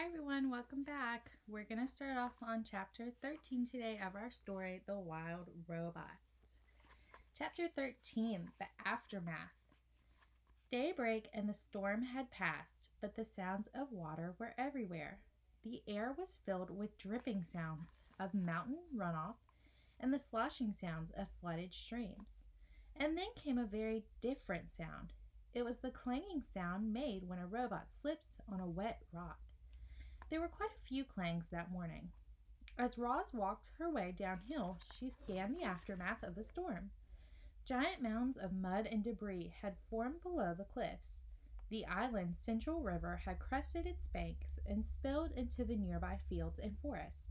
Hi everyone, welcome back. We're going to start off on chapter 13 today of our story, The Wild Robots. Chapter 13, The Aftermath. Daybreak and the storm had passed, but the sounds of water were everywhere. The air was filled with dripping sounds of mountain runoff and the sloshing sounds of flooded streams. And then came a very different sound. It was the clanging sound made when a robot slips on a wet rock. There were quite a few clangs that morning. As Roz walked her way downhill, she scanned the aftermath of the storm. Giant mounds of mud and debris had formed below the cliffs. The island's central river had crested its banks and spilled into the nearby fields and forest.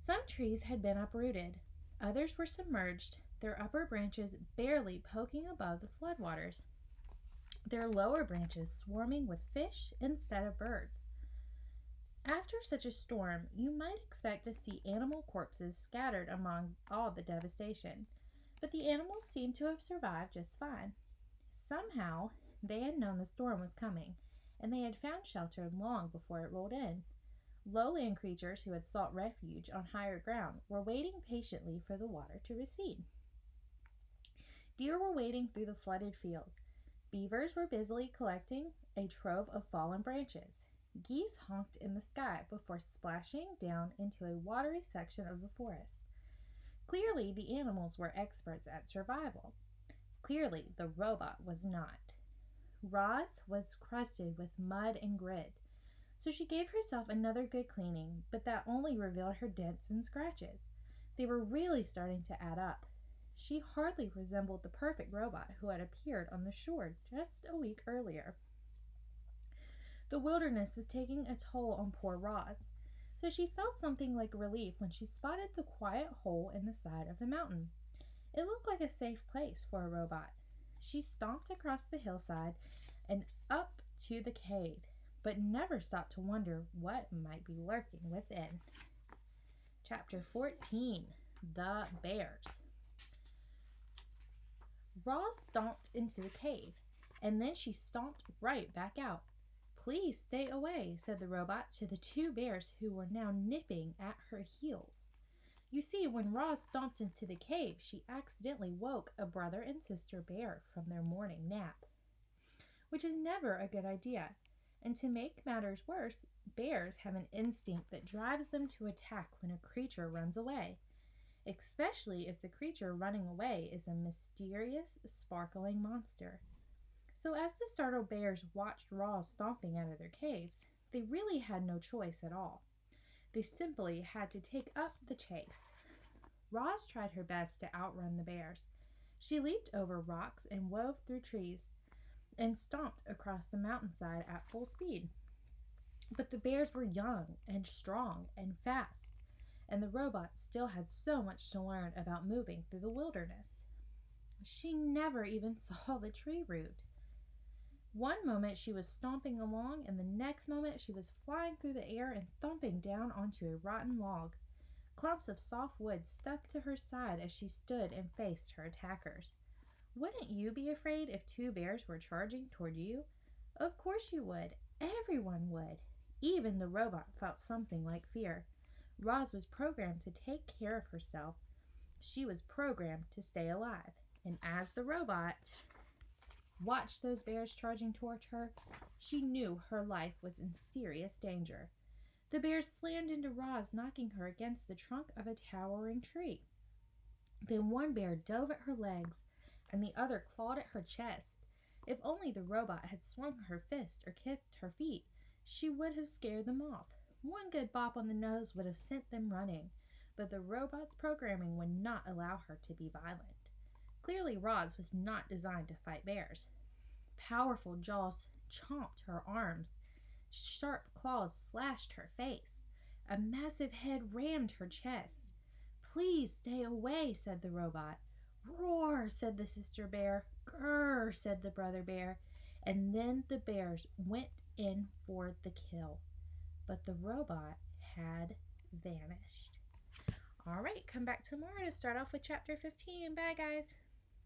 Some trees had been uprooted. Others were submerged, their upper branches barely poking above the floodwaters, their lower branches swarming with fish instead of birds. After such a storm, you might expect to see animal corpses scattered among all the devastation, but the animals seemed to have survived just fine. Somehow, they had known the storm was coming, and they had found shelter long before it rolled in. Lowland creatures who had sought refuge on higher ground were waiting patiently for the water to recede. Deer were wading through the flooded fields. Beavers were busily collecting a trove of fallen branches. Geese honked in the sky before splashing down into a watery section of the forest. Clearly, the animals were experts at survival. Clearly, the robot was not. Roz was crusted with mud and grit, so she gave herself another good cleaning, but that only revealed her dents and scratches. They were really starting to add up. She hardly resembled the perfect robot who had appeared on the shore just a week earlier. The wilderness was taking a toll on poor Roz, so she felt something like relief when she spotted the quiet hole in the side of the mountain. It looked like a safe place for a robot. She stomped across the hillside and up to the cave, but never stopped to wonder what might be lurking within. Chapter 14, The Bears. Roz stomped into the cave, and then she stomped right back out. "Please stay away," said the robot to the two bears who were now nipping at her heels. You see, when Roz stomped into the cave, she accidentally woke a brother and sister bear from their morning nap, which is never a good idea. And to make matters worse, bears have an instinct that drives them to attack when a creature runs away, especially if the creature running away is a mysterious, sparkling monster. So as the startled bears watched Roz stomping out of their caves, they really had no choice at all. They simply had to take up the chase. Roz tried her best to outrun the bears. She leaped over rocks and wove through trees and stomped across the mountainside at full speed. But the bears were young and strong and fast, and the robot still had so much to learn about moving through the wilderness. She never even saw the tree root. One moment she was stomping along, and the next moment she was flying through the air and thumping down onto a rotten log. Clumps of soft wood stuck to her side as she stood and faced her attackers. Wouldn't you be afraid if two bears were charging toward you? Of course you would. Everyone would. Even the robot felt something like fear. Roz was programmed to take care of herself. She was programmed to stay alive. And as the robot watched those bears charging toward her, she knew her life was in serious danger. The bears slammed into Roz, knocking her against the trunk of a towering tree. Then one bear dove at her legs, and the other clawed at her chest. If only the robot had swung her fist or kicked her feet, she would have scared them off. One good bop on the nose would have sent them running, but the robot's programming would not allow her to be violent. Clearly, Roz was not designed to fight bears. Powerful jaws chomped her arms. Sharp claws slashed her face. A massive head rammed her chest. "Please stay away," said the robot. "Roar," said the sister bear. "Grrr," said the brother bear. And then the bears went in for the kill. But the robot had vanished. All right, come back tomorrow to start off with chapter 15. Bye, guys.